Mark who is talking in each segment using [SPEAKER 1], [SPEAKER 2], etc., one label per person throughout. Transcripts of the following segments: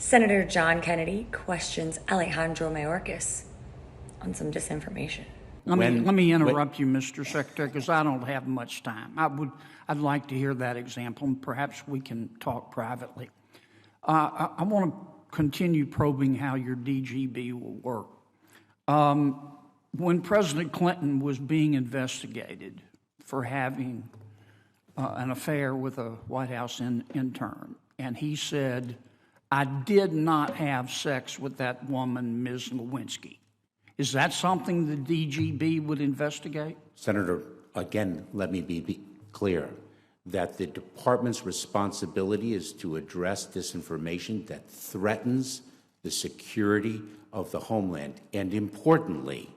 [SPEAKER 1] Senator John Kennedy questions Alejandro Mayorkas on some disinformation.
[SPEAKER 2] Let me interrupt you, Mr. Secretary, because I don't have much time. I'd like to hear that example, and perhaps we can talk privately. I want to continue probing how your DGB will work. When President Clinton was being investigated for having an affair with a White House intern, and he said, "I did not have sex with that woman, Ms. Lewinsky." Is that something the DGB would investigate?
[SPEAKER 3] Senator, again, let me be clear that the department's responsibility is to address disinformation that threatens the security of the homeland. And importantly,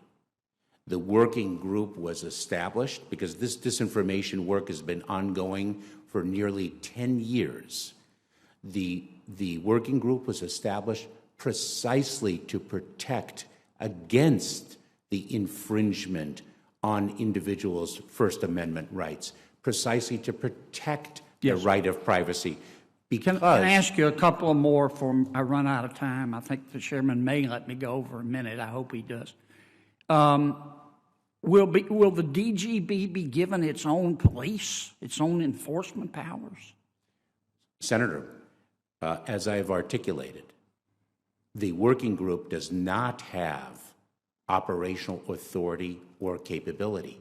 [SPEAKER 3] the working group was established because this disinformation work has been ongoing for nearly 10 years. The working group was established precisely to protect against the infringement on individuals' First Amendment rights, precisely to protect the right of privacy.
[SPEAKER 2] Can I ask you a couple of more before I run out of time? I think the chairman may let me go over a minute. I hope he does. Will the DGB be given its own police, its own enforcement powers?
[SPEAKER 3] Senator, as I have articulated, the working group does not have operational authority or capability.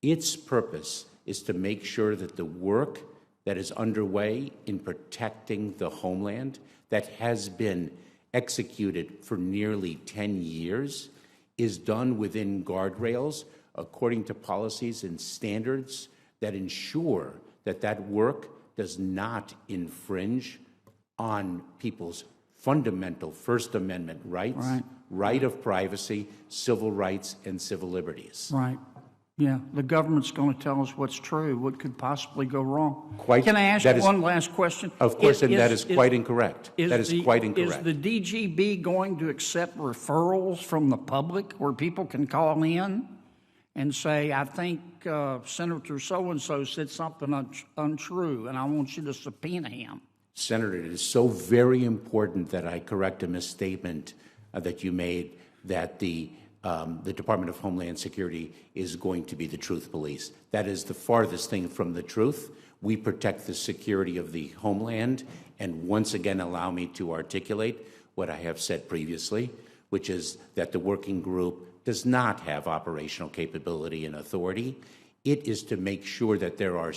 [SPEAKER 3] Its purpose is to make sure that the work that is underway in protecting the homeland, that has been executed for nearly 10 years, is done within guardrails according to policies and standards that ensure that that work does not infringe on people's fundamental First Amendment rights, right of privacy, civil rights, and civil liberties.
[SPEAKER 2] Right. Yeah, the government's going to tell us what's true. What could possibly go wrong? Can I ask one last question?
[SPEAKER 3] Of course, and that is quite incorrect. That is quite incorrect.
[SPEAKER 2] Is the DGB going to accept referrals from the public where people can call in and say, "I think Senator so-and-so said something untrue, and I want you to subpoena him"?
[SPEAKER 3] Senator, it is so very important that I correct a misstatement that you made, that the Department of Homeland Security is going to be the truth police. That is the farthest thing from the truth. We protect the security of the homeland, and once again allow me to articulate what I have said previously, which is that the working group does not have operational capability and authority. It is to make sure that there are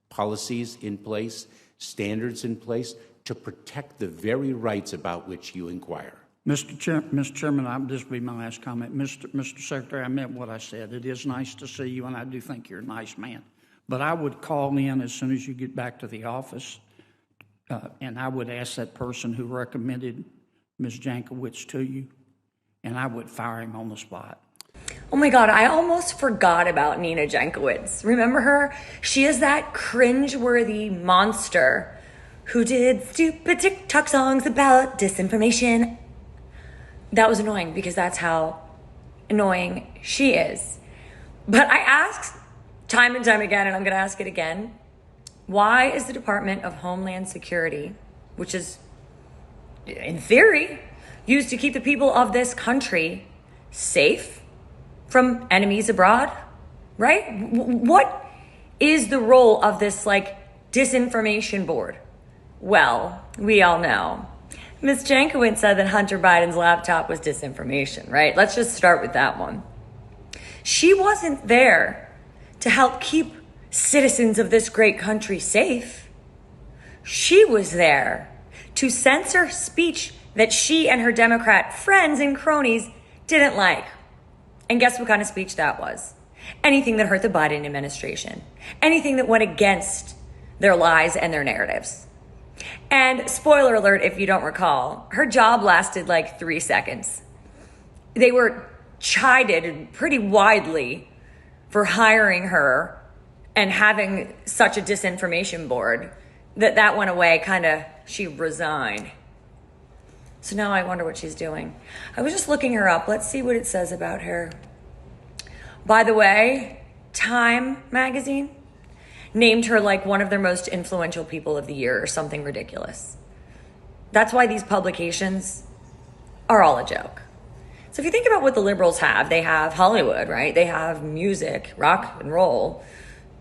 [SPEAKER 3] policies in place, standards in place to protect the very rights about which you inquire.
[SPEAKER 2] Mr. Chairman, this will be my last comment. Mr. Secretary, I meant what I said. It is nice to see you, and I do think you're a nice man. But I would call in as soon as you get back to the office, and I would ask that person who recommended Ms. Jankowicz to you, and I would fire him on the spot.
[SPEAKER 1] Oh my God, I almost forgot about Nina Jankowicz. Remember her? She is that cringe-worthy monster who did stupid TikTok songs about disinformation. That was annoying because that's how annoying she is. But I asked time and time again, and I'm going to ask it again, why is the Department of Homeland Security, which is, in theory, used to keep the people of this country safe from enemies abroad, right? What is the role of this, disinformation board? Well, we all know. Ms. Jankowicz said that Hunter Biden's laptop was disinformation, right? Let's just start with that one. She wasn't there to help keep citizens of this great country safe. She was there to censor speech that she and her Democrat friends and cronies didn't like. And guess what kind of speech that was? Anything that hurt the Biden administration. Anything that went against their lies and their narratives. And spoiler alert, if you don't recall, her job lasted 3 seconds. They were chided pretty widely for hiring her and having such a disinformation board that went away, she resigned. So now I wonder what she's doing. I was just looking her up. Let's see what it says about her. By the way, Time magazine named her one of their most influential people of the year or something ridiculous. That's why these publications are all a joke. So if you think about what the liberals have, they have Hollywood, right? They have music, rock and roll,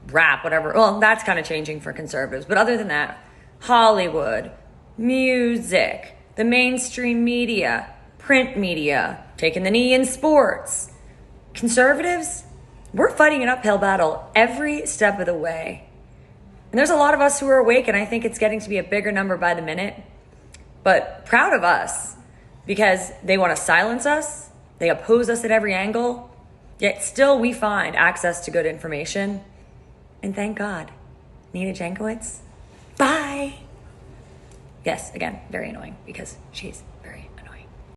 [SPEAKER 1] rap, whatever. Well, that's kind of changing for conservatives. But other than that, Hollywood, music, the mainstream media, print media, taking the knee in sports. Conservatives, we're fighting an uphill battle every step of the way. And there's a lot of us who are awake, and I think it's getting to be a bigger number by the minute. But proud of us, because they want to silence us, they oppose us at every angle, yet still we find access to good information. And thank God, Nina Jankowicz, bye. Yes, again, very annoying because she's